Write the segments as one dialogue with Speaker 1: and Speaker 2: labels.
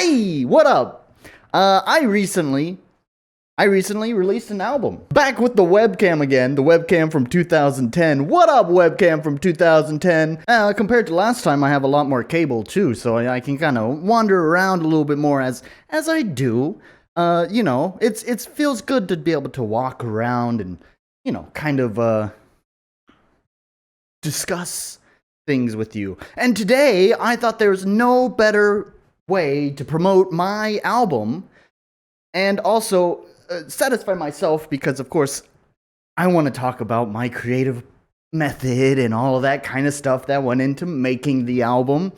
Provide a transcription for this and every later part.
Speaker 1: Hi, what up? I recently released an album. Back with the webcam again, the webcam from 2010. What up, webcam from 2010? Compared to last time, I have a lot more cable too, so I can kind of wander around a little bit more as I do. You know, it feels good to be able to walk around and, you know, kind of discuss things with you. And today, I thought there was no better way to promote my album and also satisfy myself because, of course, I want to talk about my creative method and all of that kind of stuff that went into making the album.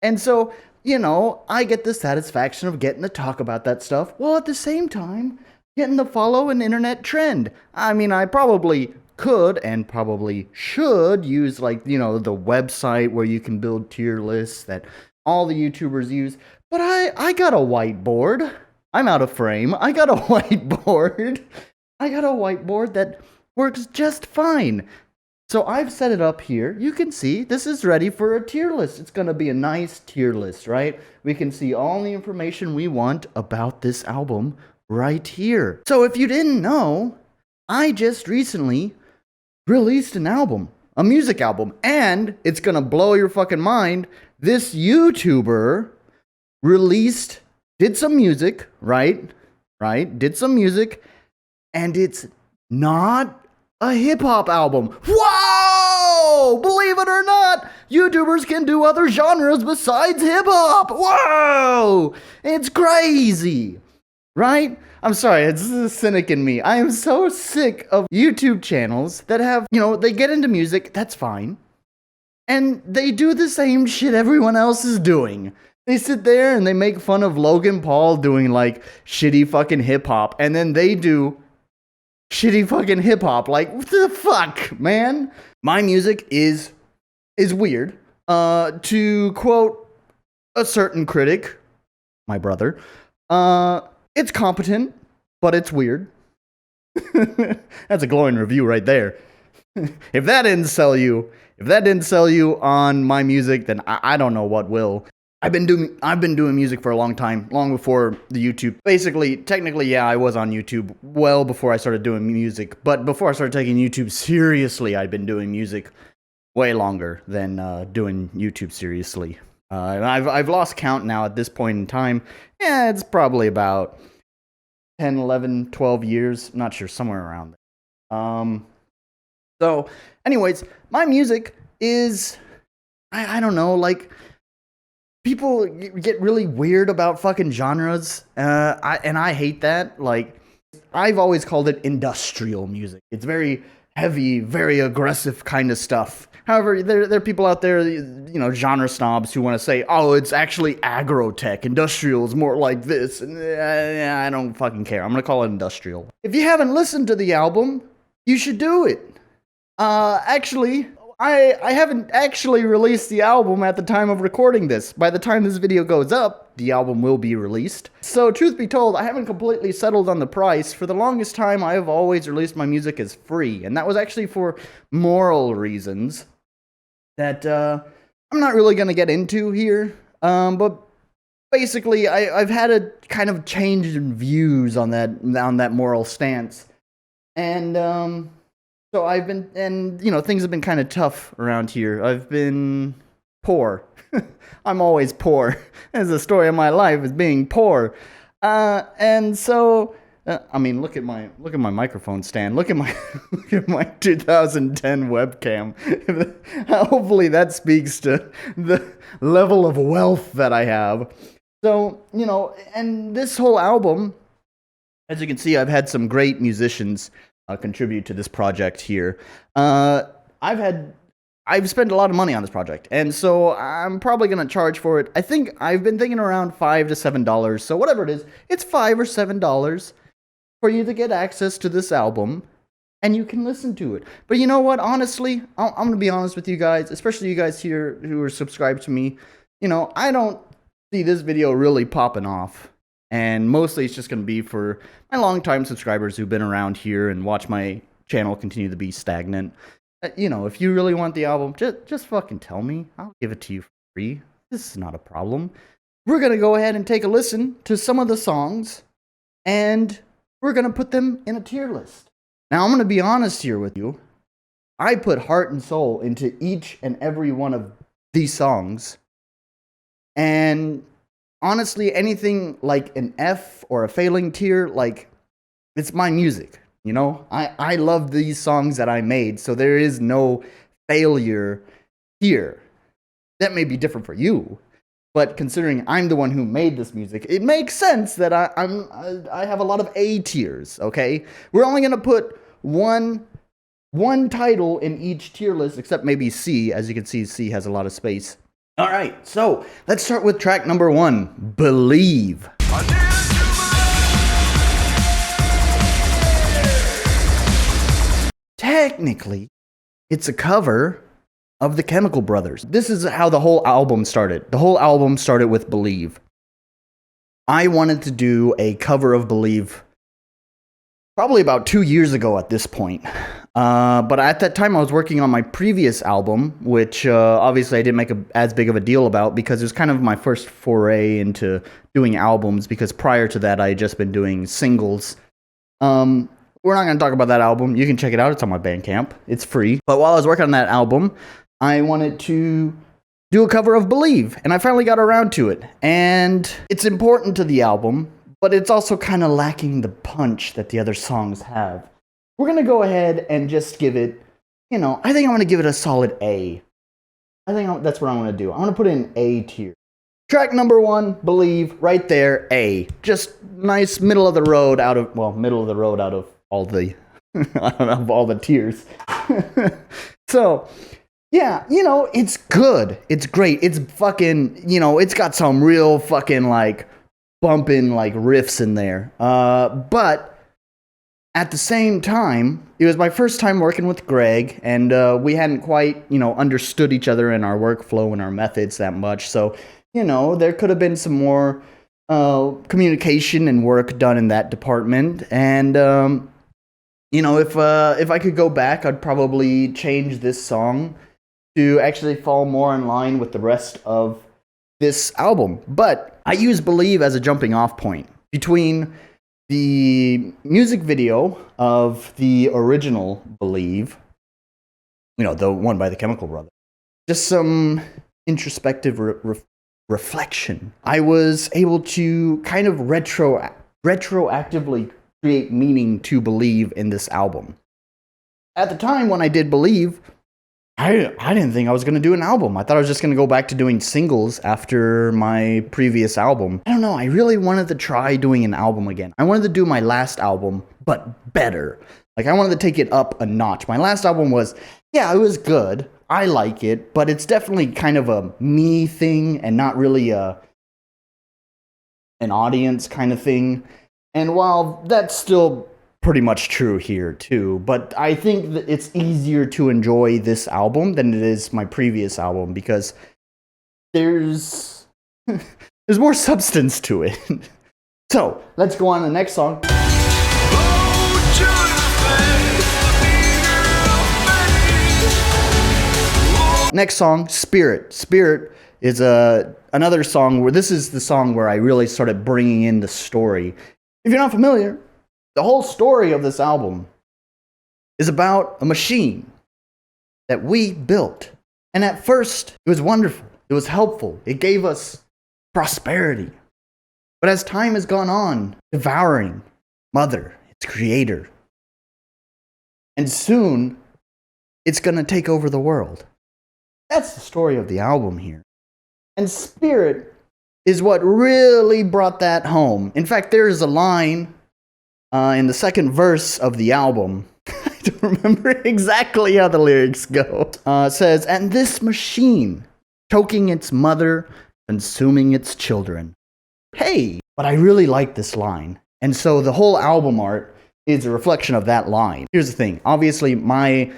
Speaker 1: And so, you know, I get the satisfaction of getting to talk about that stuff while at the same time getting to follow an internet trend. I mean, I probably could and probably should use, like, you know, the website where you can build tier lists that all the YouTubers use, but I got a whiteboard. I'm out of frame. I got a whiteboard. I got a whiteboard that works just fine. So I've set it up here. You can see this is ready for a tier list. It's going to be a nice tier list, right? We can see all the information we want about this album right here. So if you didn't know, I just recently released an album, a music album, and it's going to blow your fucking mind. This YouTuber did some music, right? Did some music, and it's not a hip-hop album. Whoa! Believe it or not, YouTubers can do other genres besides hip-hop. Whoa! It's crazy, right? I'm sorry, it's the cynic in me. I am so sick of YouTube channels that have, you know, they get into music, that's fine, and they do the same shit everyone else is doing. They sit there and they make fun of Logan Paul doing, like, shitty fucking hip-hop, and then they do shitty fucking hip-hop. Like, what the fuck, man? My music is weird. To quote a certain critic, my brother, it's competent, but it's weird. That's a glowing review right there. If that didn't sell you on my music, then I don't know what will. I've been doing music for a long time, long before the YouTube. Basically, technically, yeah, I was on YouTube well before I started doing music. But before I started taking YouTube seriously, I'd been doing music way longer than doing YouTube seriously. I've lost count now at this point in time. Yeah, it's probably about 10, 11, 12 years. Not sure, somewhere around there. So, anyways, my music is, I don't know, like, people get really weird about fucking genres, and I hate that. Like, I've always called it industrial music. It's very heavy, very aggressive kind of stuff. However, there are people out there, you know, genre snobs who want to say, oh, it's actually agro-tech. Industrial is more like this. And I don't fucking care. I'm going to call it industrial. If you haven't listened to the album, you should do it. Actually, I haven't actually released the album at the time of recording this. By the time this video goes up, the album will be released. So, truth be told, I haven't completely settled on the price. For the longest time, I have always released my music as free. And that was actually for moral reasons that I'm not really going to get into here. But basically, I've had a kind of change in views on that moral stance. And, so I've been, and, you know, things have been kind of tough around here. I've been poor. I'm always poor. That's the story of my life, is being poor. And so, I mean, look at my microphone stand. Look at my 2010 webcam. Hopefully that speaks to the level of wealth that I have. So, you know, and this whole album, as you can see, I've had some great musicians contribute to this project here. I've spent a lot of money on this project, and so I'm probably going to charge for it. I think I've been thinking around $5 to $7, so whatever it is, it's $5 or $7 for you to get access to this album, and you can listen to it. But you know what, honestly, I'm going to be honest with you guys, especially you guys here who are subscribed to me. You know, I don't see this video really popping off. And mostly it's just going to be for my longtime subscribers who've been around here and watch my channel continue to be stagnant. You know, if you really want the album, just fucking tell me. I'll give it to you for free. This is not a problem. we're going to go ahead and take a listen to some of the songs, and we're going to put them in a tier list. Now, I'm going to be honest here with you. I put heart and soul into each and every one of these songs. And honestly, anything like an F or a failing tier, like, it's my music, you know? I love these songs that I made, so there is no failure here. That may be different for you, but considering I'm the one who made this music, it makes sense that I have a lot of A tiers, okay? We're only going to put one title in each tier list, except maybe C. As you can see, C has a lot of space. All right, so let's start with track number 1, Believe. Technically, it's a cover of the Chemical Brothers. This is how the whole album started. The whole album started with Believe. I wanted to do a cover of Believe probably about 2 years ago at this point. But at that time, I was working on my previous album, which obviously I didn't make as big of a deal about because it was kind of my first foray into doing albums, because prior to that, I had just been doing singles. We're not going to talk about that album. You can check it out. It's on my Bandcamp. It's free. But while I was working on that album, I wanted to do a cover of Believe, and I finally got around to it. And it's important to the album, but it's also kind of lacking the punch that the other songs have. We're going to go ahead and just give it, I think I'm going to give it a solid A. That's what I'm going to do. I'm going to put it in A tier. Track number 1, Believe, right there, A. Just nice middle of the road out of all the, of all the tiers. So, yeah, it's good. It's great. It's fucking, it's got some real fucking, like, bumping, like, riffs in there. But at the same time, it was my first time working with Greg, and we hadn't quite, understood each other and our workflow and our methods that much. So, there could have been some more communication and work done in that department. And, if I could go back, I'd probably change this song to actually fall more in line with the rest of this album. But I use Believe as a jumping off point between the music video of the original Believe, the one by the Chemical Brothers. Just some introspective reflection. I was able to kind of retroactively create meaning to Believe in this album. At the time when I did Believe, I didn't think I was going to do an album. I thought I was just going to go back to doing singles after my previous album. I don't know, I really wanted to try doing an album again. I wanted to do my last album, but better. Like, I wanted to take it up a notch. My last album was, it was good. I like it, but it's definitely kind of a me thing and not really an audience kind of thing. And while that's still pretty much true here too, but I think that it's easier to enjoy this album than it is my previous album, because there's more substance to it. So let's go on to the next song. Next song, Spirit. Spirit is another song where this is the song where I really started bringing in the story. If you're not familiar, the whole story of this album is about a machine that we built. And at first, it was wonderful. It was helpful. It gave us prosperity. But as time has gone on, devouring Mother, its creator. And soon, it's going to take over the world. That's the story of the album here. And Spirit is what really brought that home. In fact, there is a line in the second verse of the album. I don't remember exactly how the lyrics go. It says, and this machine, choking its mother, consuming its children. Hey, but I really like this line. And so the whole album art is a reflection of that line. Here's the thing. Obviously, my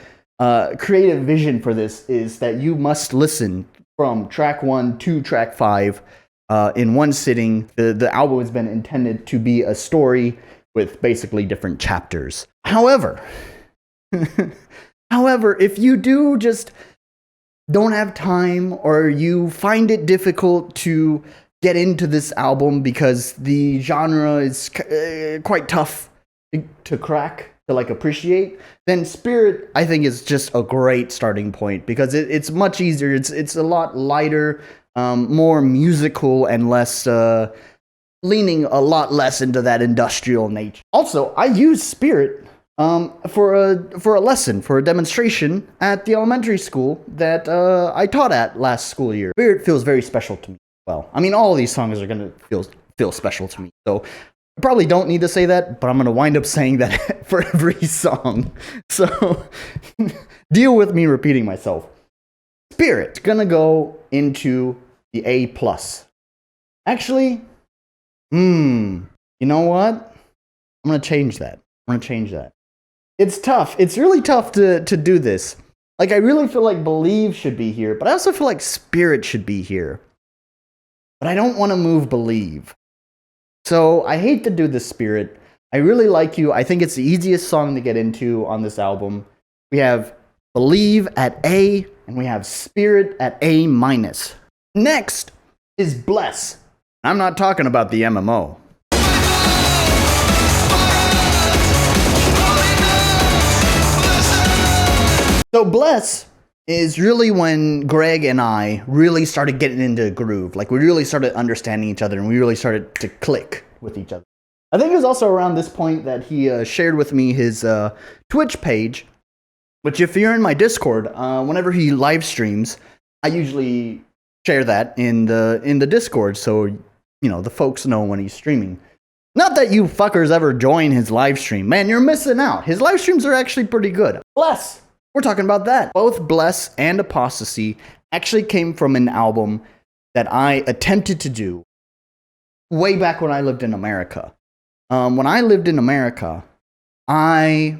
Speaker 1: creative vision for this is that you must listen from track 1 to track 5 in one sitting. The album has been intended to be a story with basically different chapters. However, if you just don't have time, or you find it difficult to get into this album because the genre is quite tough to crack, to like appreciate, then Spirit, I think, is just a great starting point because it's much easier. It's a lot lighter, more musical, and less leaning a lot less into that industrial nature. Also, I use Spirit for a lesson, for a demonstration at the elementary school that I taught at last school year. Spirit feels very special to me. Well, I mean, all of these songs are gonna feel special to me. So I probably don't need to say that, but I'm gonna wind up saying that for every song. So deal with me repeating myself. Spirit's gonna go into the A+. Actually, you know what? I'm gonna change that. It's tough. It's really tough to do this. Like, I really feel like Believe should be here, but I also feel like Spirit should be here. But I don't want to move Believe. So I hate to do this, Spirit. I really like you. I think it's the easiest song to get into on this album. We have Believe at A, and we have Spirit at A-. Next is Bless. I'm not talking about the MMO. So Bless is really when Greg and I really started getting into a groove. Like, we really started understanding each other, and we really started to click with each other. I think it was also around this point that he shared with me his Twitch page, which, if you're in my Discord, whenever he live streams, I usually share that in the Discord, so you know the folks know when he's streaming. Not that you fuckers ever join his live stream. Man, you're missing out. His live streams are actually pretty good. Bless! We're talking about that. Both Bless and Apostasy actually came from an album that I attempted to do way back when I lived in America. When I lived in America, I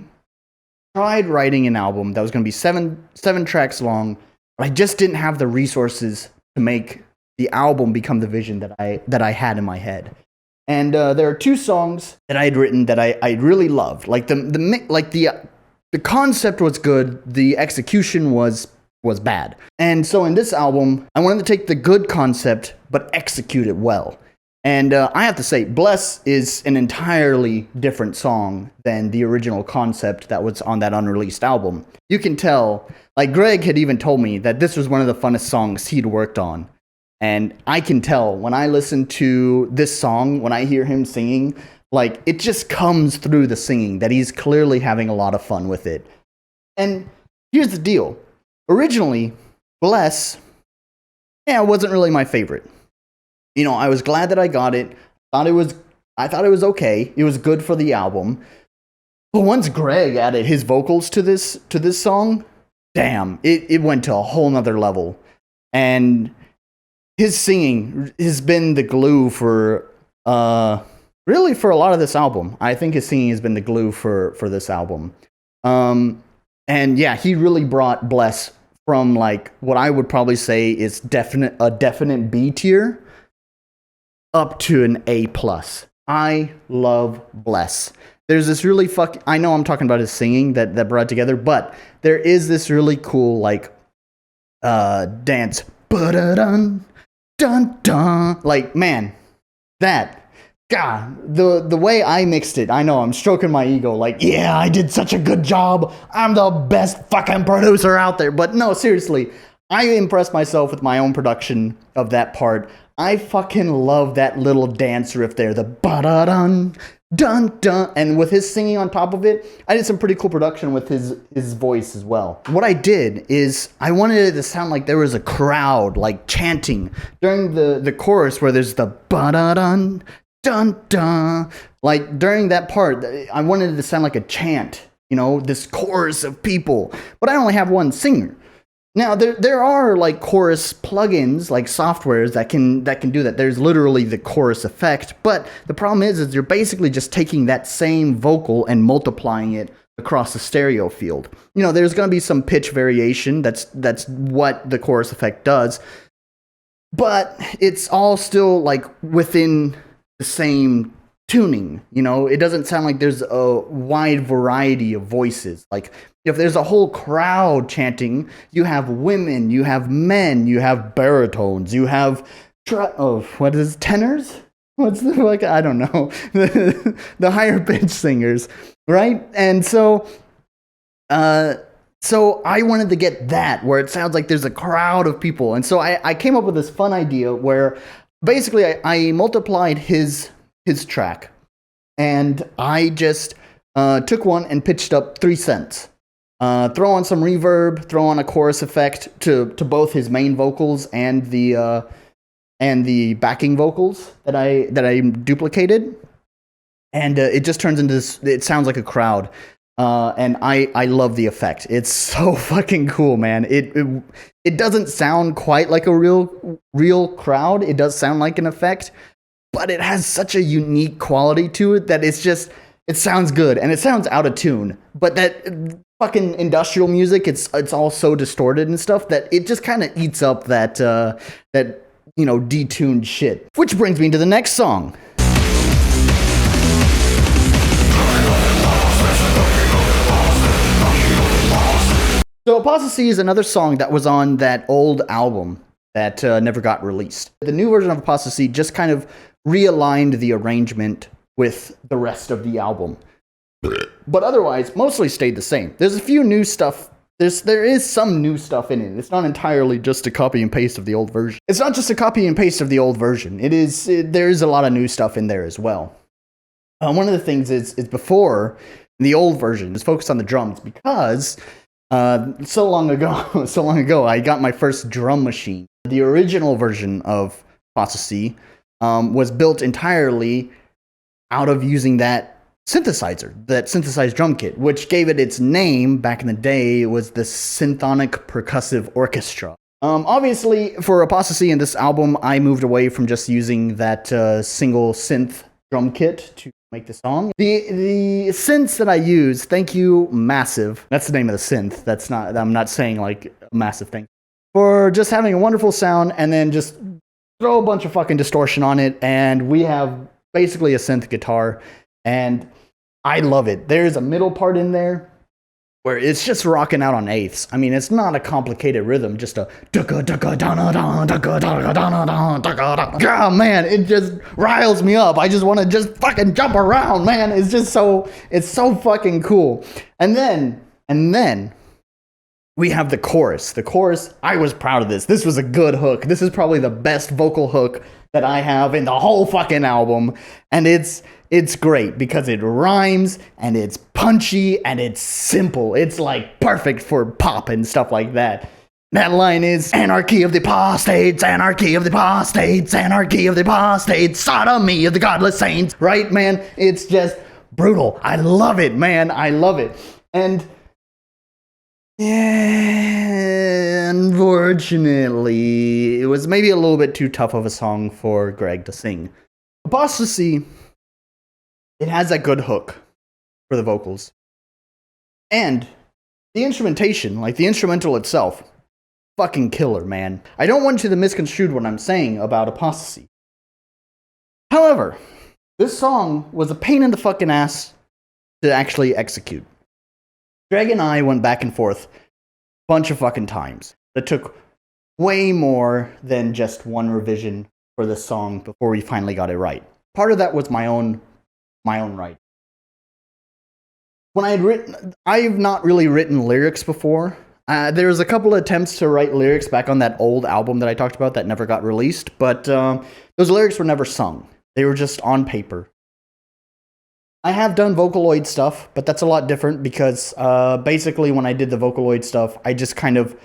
Speaker 1: tried writing an album that was going to be seven tracks long, but I just didn't have the resources to make the album become the vision that I had in my head. And there are two songs that I had written that I really loved. Like the concept was good, the execution was bad. And so in this album, I wanted to take the good concept, but execute it well. And I have to say, Bless is an entirely different song than the original concept that was on that unreleased album. You can tell, like, Greg had even told me that this was one of the funnest songs he'd worked on. And I can tell when I listen to this song, when I hear him singing, like, it just comes through the singing that he's clearly having a lot of fun with it. And here's the deal. Originally, Bless, wasn't really my favorite. You know, I was glad that I got it. I thought it was okay. It was good for the album. But once Greg added his vocals to this song, damn, it went to a whole nother level. And his singing has been the glue for really for a lot of this album. I think his singing has been the glue for this album. And yeah, he really brought Bless from, like, what I would probably say is a definite B tier up to an A+. I love Bless. There's this really I know I'm talking about his singing that brought it together, but there is this really cool, like, dance. Ba-da-dun, dun dun. Like, man, that. God, the way I mixed it, I know I'm stroking my ego, like, yeah, I did such a good job. I'm the best fucking producer out there. But no, seriously, I impressed myself with my own production of that part. I fucking love that little dance riff there, the ba-da-dun, dun dun, and with his singing on top of it, I did some pretty cool production with his voice as well. What I did is I wanted it to sound like there was a crowd, like, chanting during the chorus where there's the ba-da-dun, dun dun. Like, during that part, I wanted it to sound like a chant, you know, this chorus of people. But I only have one singer. Now, there are, like, chorus plugins, like softwares that can do that. There's literally the chorus effect, but the problem is you're basically just taking that same vocal and multiplying it across the stereo field. You know, there's going to be some pitch variation. That's what the chorus effect does. But it's all still, like, within the same tuning. You know, it doesn't sound like there's a wide variety of voices. Like, if there's a whole crowd chanting, you have women, you have men, you have baritones, you have what is tenors? What's the fuck? I don't know. The higher pitch singers, right? And so I wanted to get that where it sounds like there's a crowd of people. And so I came up with this fun idea where basically I multiplied his track, and I just took one and pitched up 3 cents. Throw on some reverb, throw on a chorus effect to both his main vocals and the backing vocals that I duplicated, and it just turns into this. It sounds like a crowd, and I love the effect. It's so fucking cool, man. It doesn't sound quite like a real crowd. It does sound like an effect, but it has such a unique quality to it that it sounds good, and it sounds out of tune. But that fucking industrial music, it's all so distorted and stuff that it just kind of eats up that detuned shit. Which brings me to the next song. So Apostasy is another song that was on that old album that never got released. The new version of Apostasy just kind of realigned the arrangement with the rest of the album. But otherwise, mostly stayed the same. There's a few new stuff. There is some new stuff in it. It's not entirely just a copy and paste of the old version. It's not just a copy and paste of the old version. There is a lot of new stuff in there as well. One of the things is before the old version is focused on the drums because so long ago, I got my first drum machine. The original version of Apostasy was built entirely out of using that synthesized drum kit, which gave it its name back in the day. It was the Symphonic Percussive Orchestra. Obviously, for Apostasy in this album, I moved away from just using that single synth drum kit to make the song. The synths that I use, thank you, Massive. That's the name of the synth. I'm not saying like a massive thing. For just having a wonderful sound and then just throw a bunch of fucking distortion on it, and we have basically a synth guitar. And I love it. There's a middle part in there where it's just rocking out on eighths. I mean, it's not a complicated rhythm, just a oh man, it just riles me up. I just want to just fucking jump around, man. It's so fucking cool. And then we have the chorus. The chorus, I was proud of this. This was a good hook. This is probably the best vocal hook that I have in the whole fucking album. And it's great because it rhymes and it's punchy and it's simple. It's like perfect for pop and stuff like that. That line is anarchy of the apostates, anarchy of the apostates, anarchy of the apostates, sodomy of the godless saints. Right, man? It's just brutal. I love it, man. I love it. And yeah, unfortunately, it was maybe a little bit too tough of a song for Greg to sing. Apostasy, it has that good hook for the vocals. And the instrumentation, like the instrumental itself, fucking killer, man. I don't want you to misconstrue what I'm saying about Apostasy. However, this song was a pain in the fucking ass to actually execute. Greg and I went back and forth a bunch of fucking times. It took way more than just one revision for this song before we finally got it right. Part of that was my own right. When I've not really written lyrics before. There was a couple of attempts to write lyrics back on that old album that I talked about that never got released, but those lyrics were never sung. They were just on paper. I have done Vocaloid stuff, but that's a lot different because basically when I did the Vocaloid stuff, I just kind of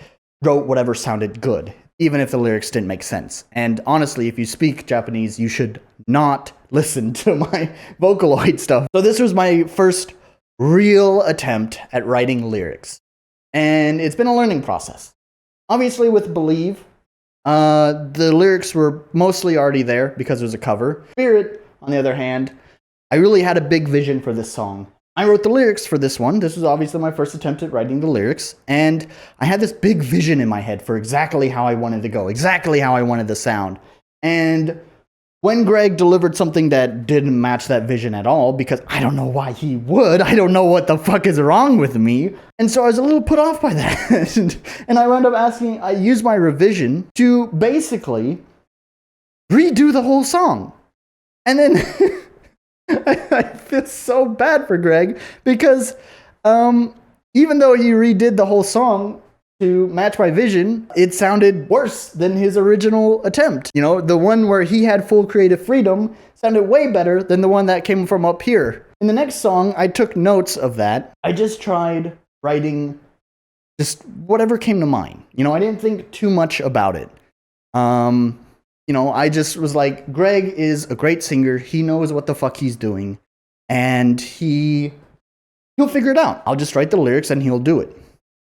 Speaker 1: wrote whatever sounded good, even if the lyrics didn't make sense. And honestly, if you speak Japanese, you should not listen to my Vocaloid stuff. So this was my first real attempt at writing lyrics. And it's been a learning process. Obviously with Believe, the lyrics were mostly already there because it was a cover. Spirit, on the other hand, I really had a big vision for this song. I wrote the lyrics for this one. This was obviously my first attempt at writing the lyrics. And I had this big vision in my head for exactly how I wanted to go, exactly how I wanted the sound. And when Greg delivered something that didn't match that vision at all, because I don't know why he would, I don't know what the fuck is wrong with me. And so I was a little put off by that. And I wound up I used my revision to basically redo the whole song. And then I feel so bad for Greg because even though he redid the whole song to match my vision, it sounded worse than his original attempt. You know, the one where he had full creative freedom sounded way better than the one that came from up here. In the next song, I took notes of that. I just tried writing just whatever came to mind. You know, I didn't think too much about it. You know, I just was like, Greg is a great singer. He knows what the fuck he's doing. And he'll figure it out. I'll just write the lyrics and he'll do it.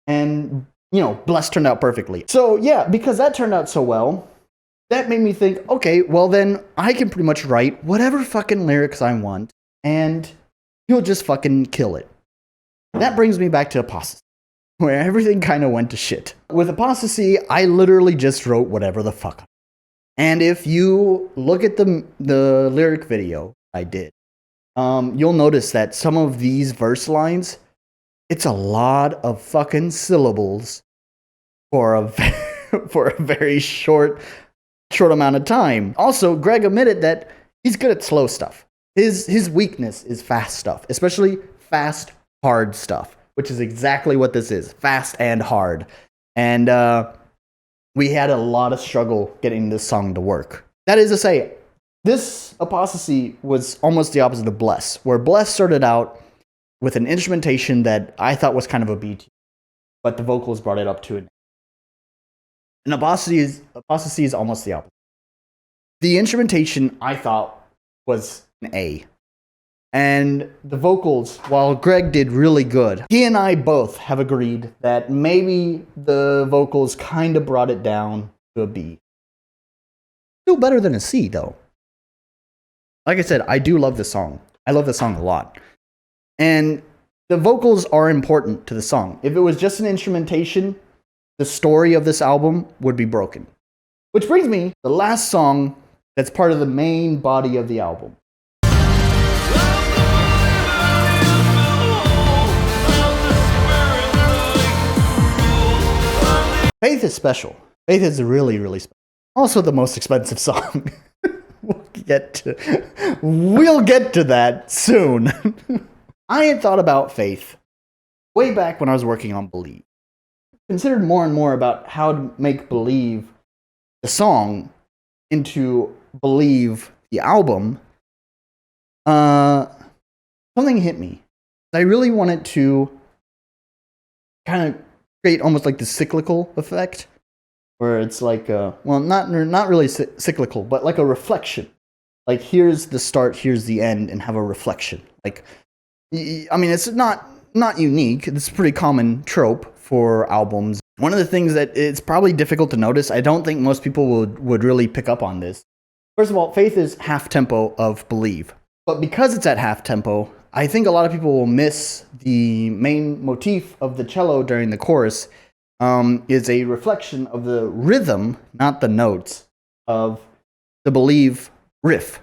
Speaker 1: And, you know, Bless turned out perfectly. So, yeah, because that turned out so well, that made me think, okay, well then I can pretty much write whatever fucking lyrics I want and he'll just fucking kill it. That brings me back to Apostasy, where everything kind of went to shit. With Apostasy, I literally just wrote whatever the fuck. And if you look at the lyric video I did, you'll notice that some of these verse lines, it's a lot of fucking syllables for a for a very short amount of time. Also, Greg admitted that he's good at slow stuff. His weakness is fast stuff, especially fast, hard stuff, which is exactly what this is, fast and hard. And we had a lot of struggle getting this song to work. That is to say, this Apostasy was almost the opposite of Bless, where Bless started out with an instrumentation that I thought was kind of a B tier, but the vocals brought it up to an A. And Apostasy is almost the opposite. The instrumentation I thought was an A. And the vocals, while Greg did really good, he and I both have agreed that maybe the vocals kind of brought it down to a B. Still better than a C, though. Like I said, I do love the song. I love the song a lot. And the vocals are important to the song. If it was just an instrumentation, the story of this album would be broken. Which brings me to the last song that's part of the main body of the album. Faith is special. Faith is really, really special. Also the most expensive song. We'll get to that soon. I had thought about Faith way back when I was working on Believe. Considered more and more about how to make Believe the song into Believe the album. Something hit me. I really wanted to kind of create almost like the cyclical effect, where it's like not really cyclical, but like a reflection. Like here's the start, here's the end, and have a reflection. Like, I mean, it's not unique. It's a pretty common trope for albums. One of the things that it's probably difficult to notice, I don't think most people would really pick up on this. First of all, Faith is half tempo of Believe. But because it's at half tempo, I think a lot of people will miss the main motif of the cello during the chorus is a reflection of the rhythm, not the notes, of the Believe riff.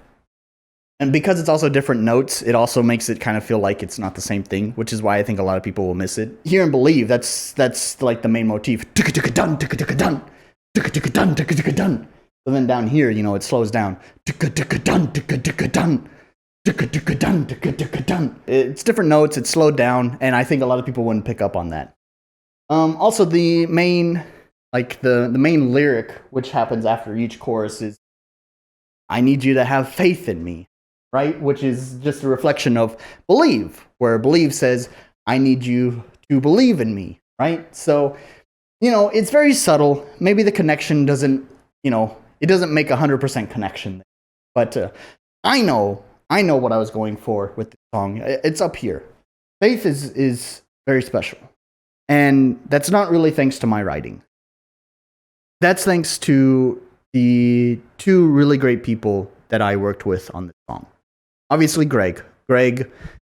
Speaker 1: And because it's also different notes, it also makes it kind of feel like it's not the same thing, which is why I think a lot of people will miss it. Here in Believe, that's like the main motif. Dun, dun, dun, dun. So then down here, you know, it slows down. It's different notes, it's slowed down, and I think a lot of people wouldn't pick up on that. Also, the main lyric, which happens after each chorus, is, I need you to have faith in me, right? Which is just a reflection of Believe, where Believe says, I need you to believe in me, right? So, you know, it's very subtle. Maybe the connection doesn't, you know, it doesn't make 100% connection. But I know what I was going for with the song. It's up here. Faith is very special. And that's not really thanks to my writing. That's thanks to the two really great people that I worked with on this song. Obviously, Greg. Greg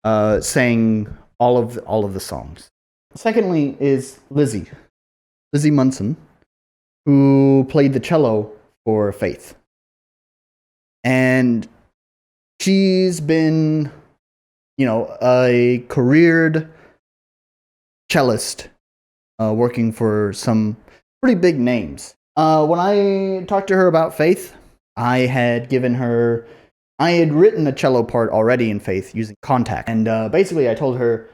Speaker 1: sang all of the songs. Secondly is Lizzy Munson, who played the cello for Faith. And she's been, you know, a careered cellist working for some pretty big names. When I talked to her about Faith, I had written a cello part already in Faith using Contact. And basically I told her,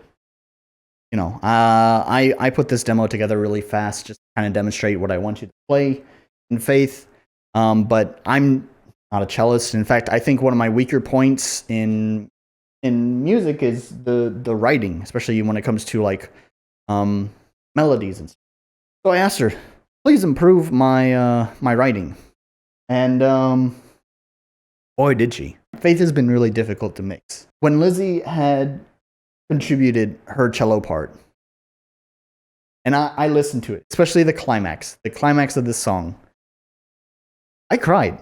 Speaker 1: I put this demo together really fast just to kind of demonstrate what I want you to play in Faith. But I'm not a cellist. In fact, I think one of my weaker points in music is the writing, especially when it comes to like melodies and stuff. So I asked her, please improve my my writing. And boy, did she. Faith has been really difficult to mix. When Lizzy had contributed her cello part, and I listened to it, especially the climax of this song, I cried.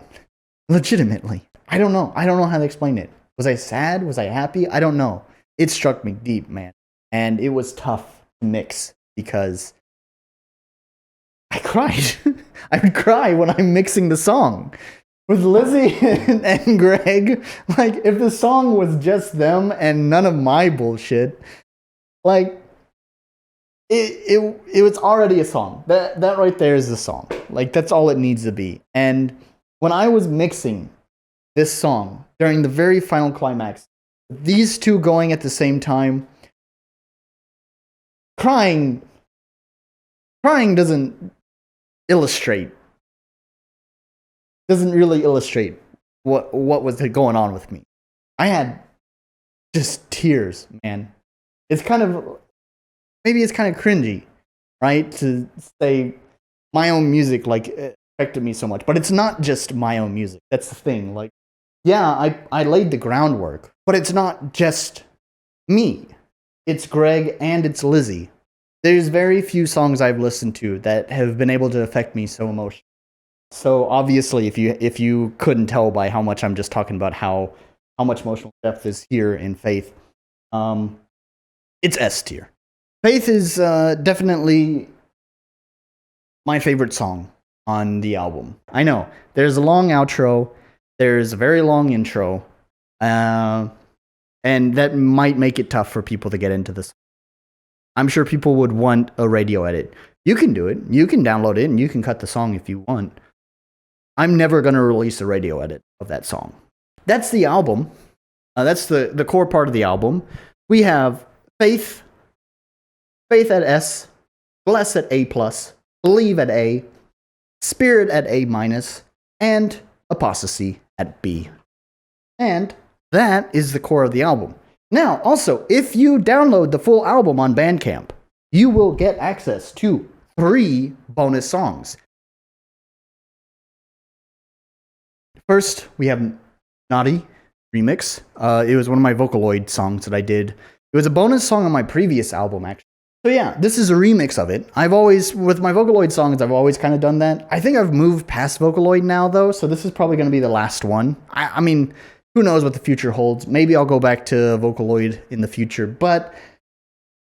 Speaker 1: Legitimately. I don't know how to explain it. Was I sad? Was I happy? I don't know. It struck me deep, man. And it was tough to mix because I cried. I would cry when I'm mixing the song. With Lizzy and Greg, like, if the song was just them and none of my bullshit, like, it was already a song. That right there is the song. Like, that's all it needs to be. And when I was mixing this song during the very final climax, these two going at the same time, crying doesn't really illustrate what was going on with me. I had just tears, man. Maybe it's kind of cringy, right? To say my own music like affected me so much, but it's not just my own music. That's the thing. Like, yeah, I laid the groundwork, but it's not just me. It's Greg and it's Lizzy. There's very few songs I've listened to that have been able to affect me so emotionally. So obviously, if you couldn't tell by how much I'm just talking about how much emotional depth is here in Faith, it's S tier. Faith is definitely my favorite song on the album. I know there's a long outro, there's a very long intro, and that might make it tough for people to get into this. I'm sure people would want a radio edit. You can do it. You can download it and you can cut the song if you want. I'm never going to release a radio edit of that song. That's the album. That's the core part of the album. We have Faith at S, Bless at A+, Believe at A, Spirit at A-, and Apostasy at B. And that is the core of the album. Now, also, if you download the full album on Bandcamp, you will get access to 3 bonus songs. First, we have Naughty Remix. It was one of my Vocaloid songs that I did. It was a bonus song on my previous album, actually. So yeah, this is a remix of it. With my Vocaloid songs, I've always kind of done that. I think I've moved past Vocaloid now, though, so this is probably going to be the last one. I mean, who knows what the future holds. Maybe I'll go back to Vocaloid in the future, but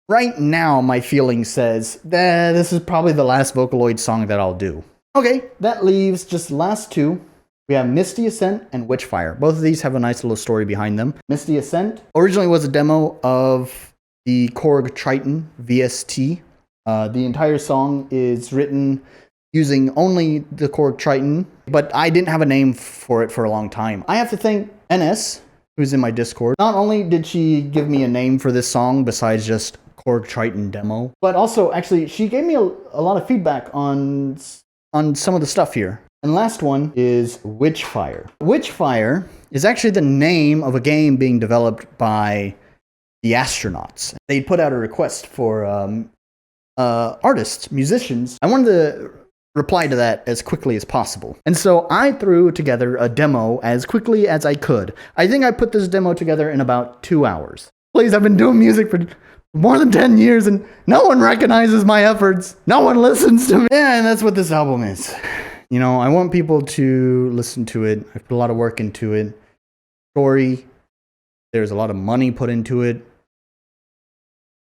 Speaker 1: right now, my feeling says that this is probably the last Vocaloid song that I'll do. Okay, that leaves just the last 2. We have Misty Ascent and Witchfire. Both of these have a nice little story behind them. Misty Ascent originally was a demo of the Korg Triton VST. The entire song is written using only the Korg Triton, but I didn't have a name for it for a long time. I have to thank NS, who's in my Discord. Not only did she give me a name for this song besides just Korg Triton demo, but also actually she gave me a lot of feedback on some of the stuff here. And last one is Witchfire. Witchfire is actually the name of a game being developed by the Astronauts. They put out a request for artists, musicians. I wanted to reply to that as quickly as possible. And so I threw together a demo as quickly as I could. I think I put this demo together in about 2 hours. Please, I've been doing music for more than 10 years and no one recognizes my efforts. No one listens to me. Yeah, and that's what this album is. You know, I want people to listen to it. I put a lot of work into it. Story, there's a lot of money put into it.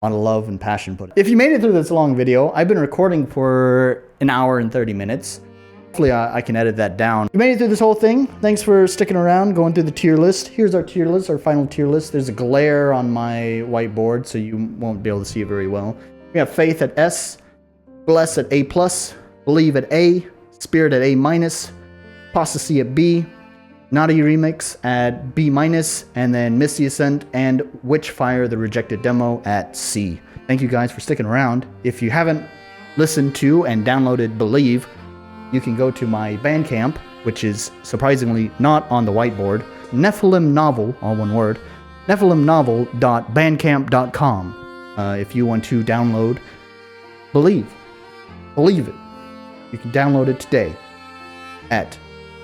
Speaker 1: A lot of love and passion put in. If you made it through this long video, I've been recording for 1 hour and 30 minutes. Hopefully I can edit that down. If you made it through this whole thing, thanks for sticking around, going through the tier list. Here's our tier list, our final tier list. There's a glare on my whiteboard, so you won't be able to see it very well. We have Faith at S, Bless at A+, Believe at A, Spirit at A-, Apostasy at B, Naughty Remix at B-, and then Misty Ascent and Witchfire, the Rejected Demo, at C. Thank you guys for sticking around. If you haven't listened to and downloaded Believe, you can go to my Bandcamp, which is surprisingly not on the whiteboard, Nephilim Novel, all one word, nephilimnovel.bandcamp.com. If you want to download Believe it. You can download it today at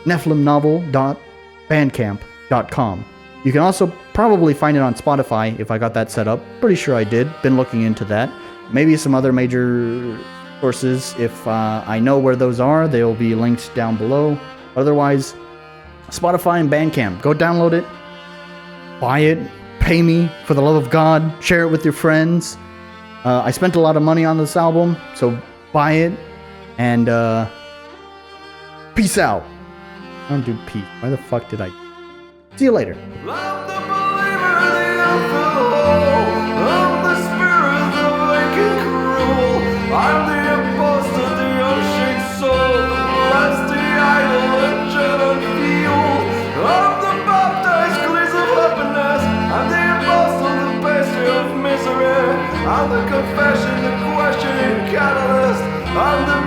Speaker 1: nephilimnovel.bandcamp.com. You can also probably find it on Spotify if I got that set up. Pretty sure I did. Been looking into that. Maybe some other major sources. If I know where those are, they'll be linked down below. Otherwise, Spotify and Bandcamp. Go download it. Buy it. Pay me for the love of God. Share it with your friends. I spent a lot of money on this album, so buy it. And peace out. I don't do peace. Why the fuck did I? See you later.
Speaker 2: I'm the believer, the alcohol. I'm the spirit, the wicked cruel. I'm the imposter, the unshaken soul. That's the idol, engine and fuel. I'm the baptized glaze of happiness. I'm the imposter, the pastry of misery. I'm the confession, the questioning catalyst. I'm the